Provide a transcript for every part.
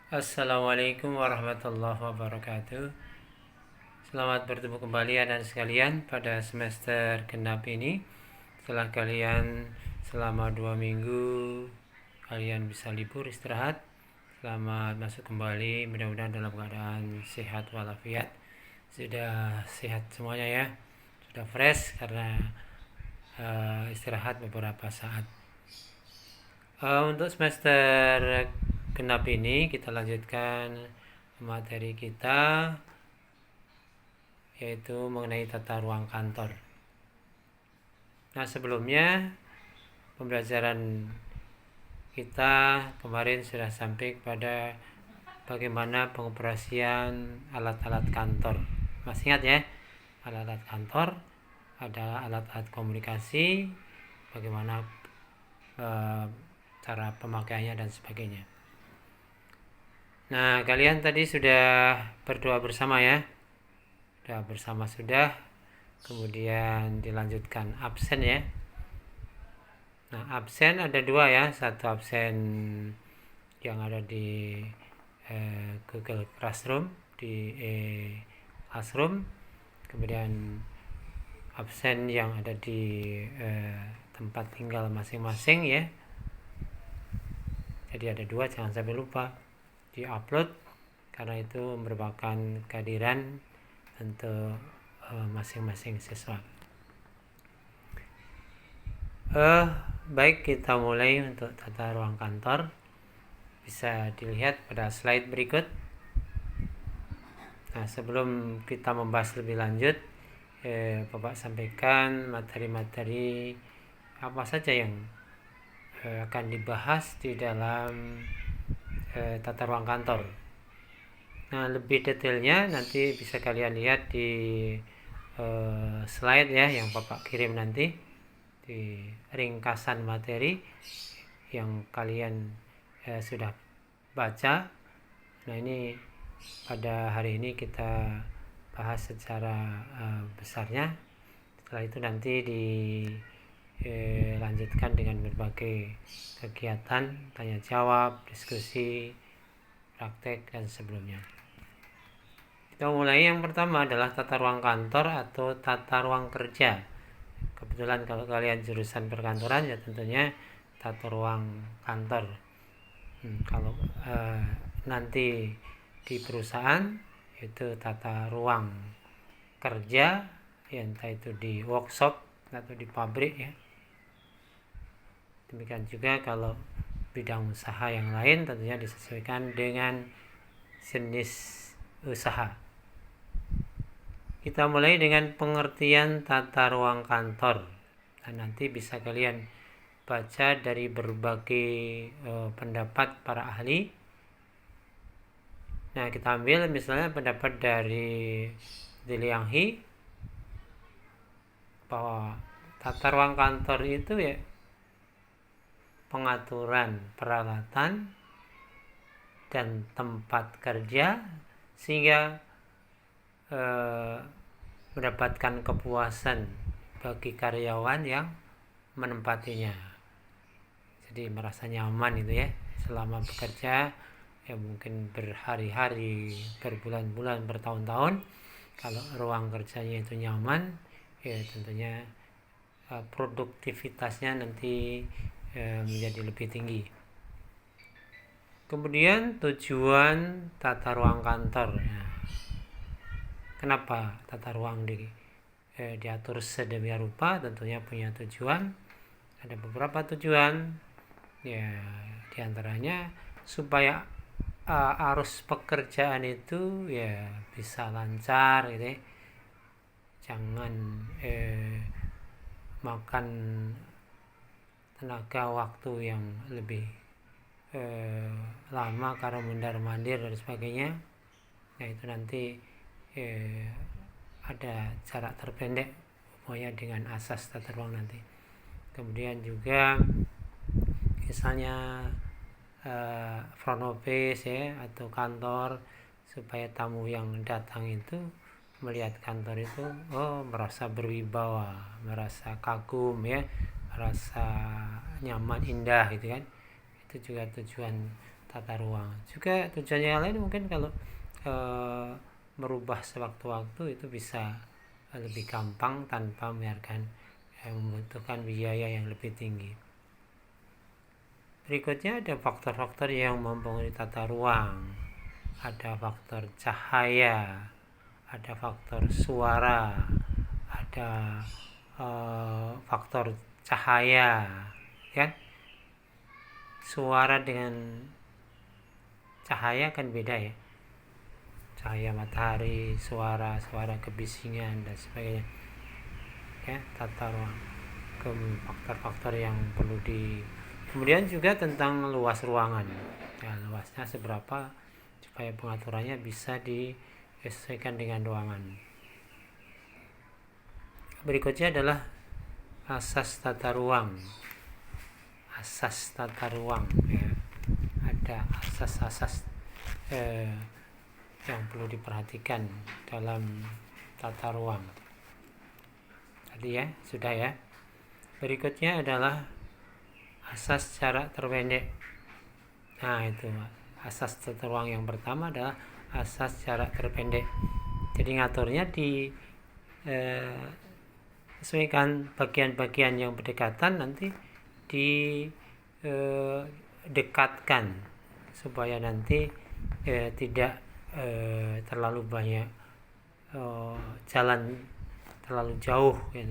Assalamualaikum warahmatullahi wabarakatuh. Selamat bertemu kembali anak sekalian pada semester genap ini. Setelah kalian selama 2 minggu kalian bisa libur istirahat, selamat masuk kembali. Mudah-mudahan dalam keadaan sehat walafiat. Sudah sehat semuanya ya. Sudah fresh karena istirahat beberapa saat. Untuk semester genap ini kita lanjutkan materi kita, yaitu mengenai tata ruang kantor. Nah, sebelumnya pembelajaran kita kemarin sudah sampai pada bagaimana pengoperasian alat-alat kantor. Masih ingat ya? Alat-alat kantor ada alat-alat komunikasi, bagaimana cara pemakaiannya dan sebagainya. Nah, kalian tadi sudah berdoa bersama ya? Doa bersama sudah, kemudian dilanjutkan absen ya. Nah, absen ada 2 ya, satu absen yang ada di Google Classroom, di Classroom, kemudian absen yang ada di tempat tinggal masing-masing ya. Jadi ada 2, jangan sampai lupa di-upload karena itu merupakan kehadiran untuk masing-masing siswa. Baik, kita mulai untuk tata ruang kantor. Bisa dilihat pada slide berikut. Nah, sebelum kita membahas lebih lanjut, Bapak sampaikan materi-materi apa saja yang akan dibahas di dalam tata ruang kantor. Nah, lebih detailnya nanti bisa kalian lihat di slide ya yang Bapak kirim nanti, di ringkasan materi yang kalian sudah baca. Nah, ini pada hari ini kita bahas secara besarnya. Setelah itu nanti dilanjutkan dengan berbagai kegiatan, tanya jawab, diskusi, praktek, dan sebelumnya. Kita mulai. Yang pertama adalah tata ruang kantor atau tata ruang kerja. Kebetulan kalau kalian jurusan perkantoran ya tentunya tata ruang kantor. Kalau nanti di perusahaan itu tata ruang kerja, ya entah itu di workshop atau di pabrik ya. Demikian juga kalau bidang usaha yang lain tentunya disesuaikan dengan jenis usaha. Kita mulai dengan pengertian tata ruang kantor. Dan nanti bisa kalian baca dari berbagai pendapat para ahli. Nah, kita ambil misalnya pendapat dari Liang He bahwa tata ruang kantor itu ya pengaturan peralatan dan tempat kerja sehingga mendapatkan kepuasan bagi karyawan yang menempatinya. Jadi merasa nyaman itu ya selama bekerja, ya mungkin berhari-hari, berbulan-bulan, bertahun-tahun. Kalau ruang kerjanya itu nyaman, ya tentunya produktivitasnya nanti menjadi lebih tinggi. Kemudian tujuan tata ruang kantor. Kenapa tata ruang diatur sedemikian rupa? Tentunya punya tujuan. Ada beberapa tujuan. Ya, diantaranya supaya arus pekerjaan itu ya bisa lancar gitu ya. Jangan makan tenaga waktu yang lebih lama karena mundar-mandir dan sebagainya. Nah, itu nanti ada jarak terpendek pokoknya dengan asas tata ruang nanti. Kemudian juga misalnya front office ya atau kantor, supaya tamu yang datang itu melihat kantor itu merasa berwibawa, merasa kagum ya, merasa nyaman, indah gitu kan. Itu juga tujuan tata ruang. Juga tujuannya yang lain mungkin kalau merubah sewaktu-waktu itu bisa lebih gampang tanpa membutuhkan biaya yang lebih tinggi. Berikutnya ada faktor-faktor yang mempengaruhi tata ruang. Ada faktor cahaya, ada faktor suara, ada faktor cahaya, ya. Suara dengan cahaya kan beda ya. Cahaya matahari, suara kebisingan dan sebagainya. Ya, tata ruang. Faktor-faktor yang perlu kemudian juga tentang luas ruangan. Ya, luasnya seberapa supaya pengaturannya bisa disesuaikan dengan ruangan. Berikutnya adalah asas tata ruang. Asas tata ruang, ya. Ada asas-asas yang perlu diperhatikan dalam tata ruang. Tadi ya, sudah ya. Berikutnya adalah asas jarak terpendek. Nah, itu asas tata ruang yang pertama adalah asas jarak terpendek. Jadi ngaturnya sesuaikan bagian-bagian yang berdekatan, nanti dekatkan supaya nanti tidak terlalu banyak jalan terlalu jauh, ya,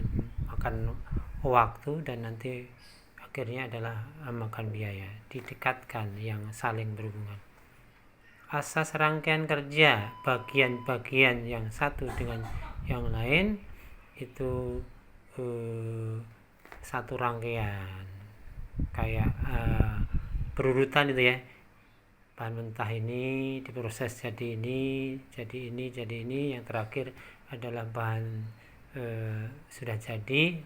makan waktu dan nanti akhirnya adalah makan biaya. Didekatkan yang saling berhubungan. Asas rangkaian kerja, bagian-bagian yang satu dengan yang lain itu satu rangkaian, kayak berurutan itu ya. Bahan mentah ini diproses jadi ini, yang terakhir adalah bahan sudah jadi,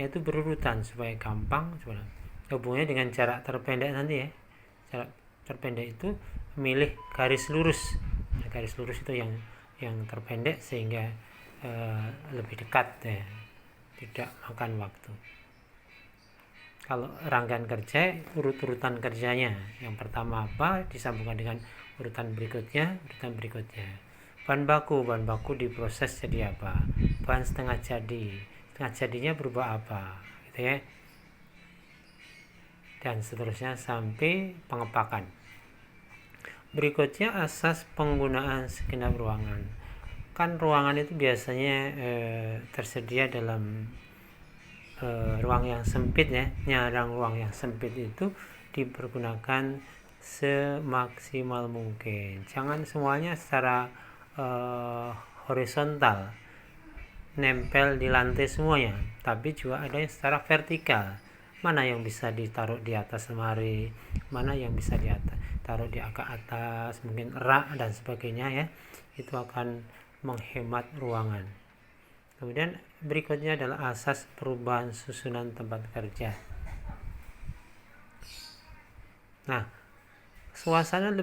yaitu berurutan supaya gampang. Hubungannya dengan jarak terpendek nanti ya. Jarak terpendek itu memilih garis lurus. Nah, garis lurus itu yang terpendek sehingga lebih dekat ya, tidak makan waktu. Kalau rangkaian kerja, urut-urutan kerjanya, yang pertama apa disambungkan dengan urutan berikutnya. Bahan baku diproses jadi apa, bahan setengah jadinya berubah apa, gitu ya, dan seterusnya sampai pengepakan. Berikutnya asas penggunaan segenap ruangan. Kan ruangan itu biasanya tersedia dalam ruang yang sempit ya. Nyarang ruang yang sempit itu dipergunakan semaksimal mungkin. Jangan semuanya secara horizontal nempel di lantai semuanya, tapi juga ada yang secara vertikal. Mana yang bisa ditaruh di atas lemari, mana yang bisa ditaruh di agak atas, mungkin rak dan sebagainya ya. Itu akan menghemat ruangan. Kemudian berikutnya adalah asas perubahan susunan tempat kerja. Nah, suasana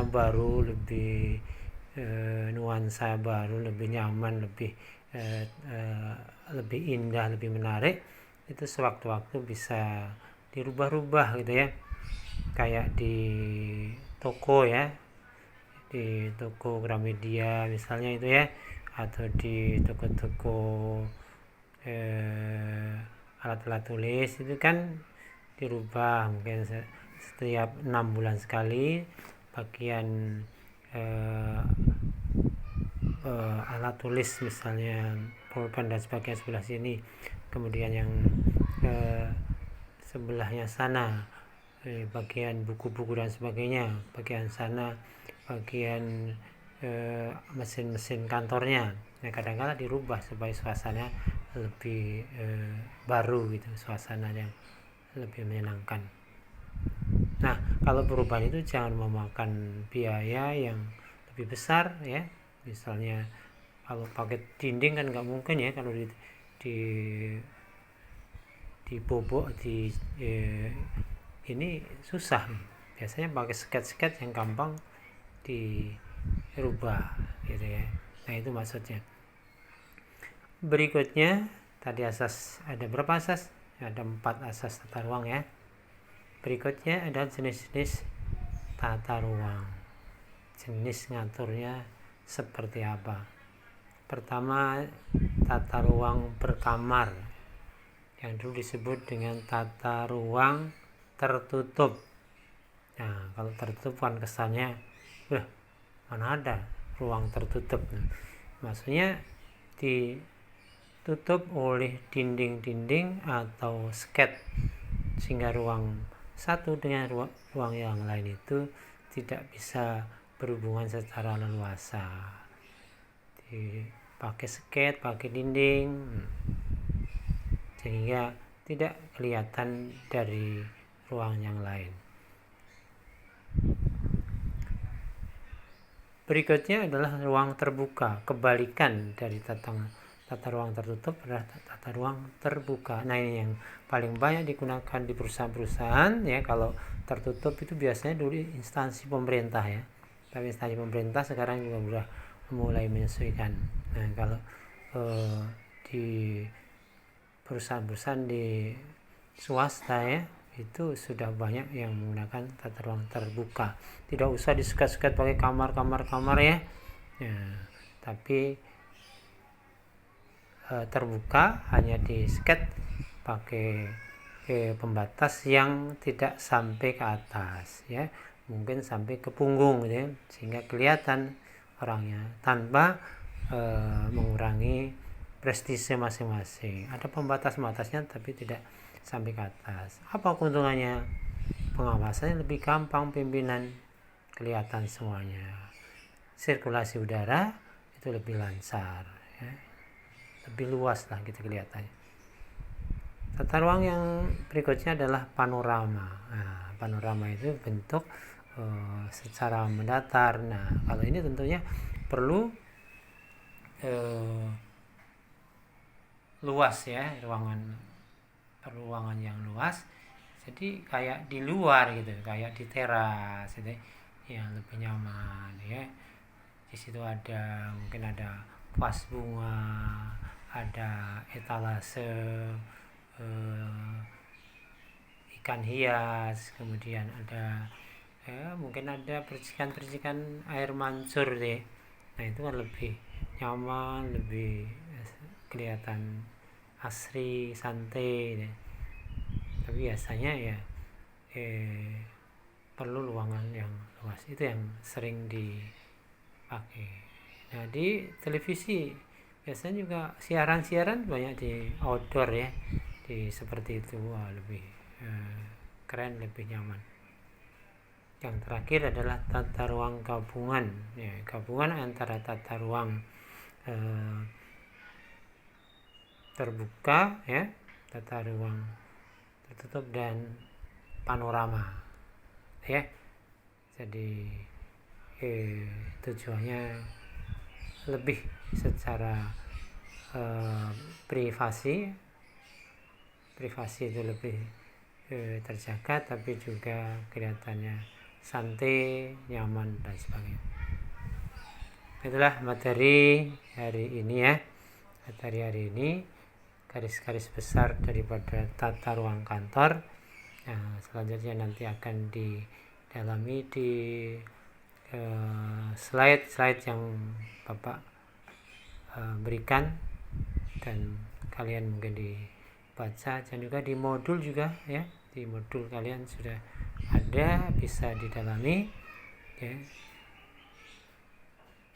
baru, lebih nuansa baru, lebih nyaman, lebih indah, lebih menarik, itu sewaktu-waktu bisa dirubah-rubah gitu ya. Kayak di toko ya, di toko Gramedia misalnya itu ya, atau di toko-toko alat-alat tulis itu kan dirubah mungkin setiap 6 bulan sekali bagian alat tulis misalnya pulpen dan sebagainya sebelah sini, kemudian yang sebelahnya sana bagian buku-buku dan sebagainya, bagian sana bagian mesin-mesin kantornya. Nah, kadang-kadang dirubah supaya suasana lebih baru gitu, suasana yang lebih menyenangkan. Nah, kalau perubahan itu jangan memakan biaya yang lebih besar ya. Misalnya kalau pakai dinding kan nggak mungkin ya, kalau dibobok ini susah. Biasanya pakai sket yang gampang dirubah gitu ya. Nah, itu maksudnya. Berikutnya tadi asas, ada berapa asas? Ada 4 asas tata ruang ya. Berikutnya ada jenis-jenis tata ruang. Jenis ngaturnya seperti apa? Pertama, tata ruang berkamar, yang dulu disebut dengan tata ruang tertutup. Nah, kalau tertutup kan kesannya, mana ada ruang tertutup. Maksudnya ditutup oleh dinding-dinding atau sket, sehingga ruang satu dengan ruang yang lain itu tidak bisa berhubungan secara leluasa. Pakai sket, pakai dinding, sehingga tidak kelihatan dari ruang yang lain. Berikutnya adalah ruang terbuka. Kebalikan dari tata ruang tertutup adalah tata ruang terbuka. Nah, ini yang paling banyak digunakan di perusahaan-perusahaan ya. Kalau tertutup itu biasanya dulu instansi pemerintah ya, tapi instansi pemerintah sekarang juga sudah mulai menyesuaikan. Nah, kalau di perusahaan-perusahaan di swasta ya, itu sudah banyak yang menggunakan tata ruang terbuka. Tidak usah disekat-sekat pakai kamar ya. Tapi terbuka, hanya disekat pakai pembatas yang tidak sampai ke atas ya, mungkin sampai ke punggung ya, sehingga kelihatan orangnya tanpa mengurangi prestise masing-masing. Ada pembatas-batasnya tapi tidak sampai ke atas. Apa keuntungannya? Pengawasannya lebih gampang, pimpinan kelihatan semuanya. Sirkulasi udara itu lebih lancar ya. Lebih luas lah gitu kelihatannya. Tata ruang yang berikutnya adalah panorama. Nah, panorama itu bentuk secara mendatar. Nah, kalau ini tentunya perlu luas ya, ruangan yang luas, jadi kayak di luar gitu, kayak di teras gitu ya, lebih nyaman ya. Di situ mungkin ada vas bunga, ada etalase ikan hias, kemudian ada mungkin ada percikan-percikan air mancur deh. Nah, itu kan lebih nyaman, lebih kelihatan asri, santai deh. Tapi biasanya ya perlu ruangan yang luas, itu yang sering dipakai. Nah, di televisi biasanya juga siaran banyak di outdoor ya, di seperti itu. Wah, lebih keren, lebih nyaman. Yang terakhir adalah tata ruang gabungan ya, gabungan antara tata ruang terbuka ya, tata ruang tertutup, dan panorama ya. Jadi tujuannya lebih secara privasi itu lebih terjaga, tapi juga kelihatannya santai, nyaman, dan sebagainya. Itulah materi hari ini ya. Materi hari ini garis-garis besar daripada tata ruang kantor. Nah, selanjutnya nanti akan didalami di slide yang Bapak berikan, dan kalian mungkin dibaca, dan juga di modul juga ya, di modul kalian sudah ada, bisa didalami ya.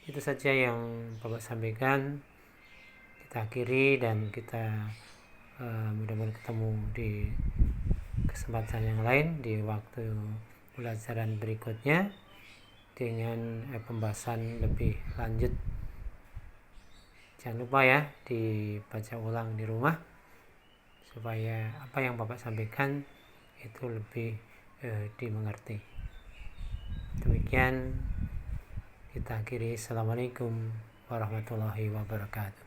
Itu saja yang Bapak sampaikan. Kita akhiri, dan kita mudah-mudahan ketemu di kesempatan yang lain, di waktu pelajaran berikutnya dengan pembahasan lebih lanjut. Jangan lupa ya dibaca ulang di rumah, supaya apa yang Bapak sampaikan itu lebih dimengerti. Demikian kita akhiri. Assalamualaikum warahmatullahi wabarakatuh.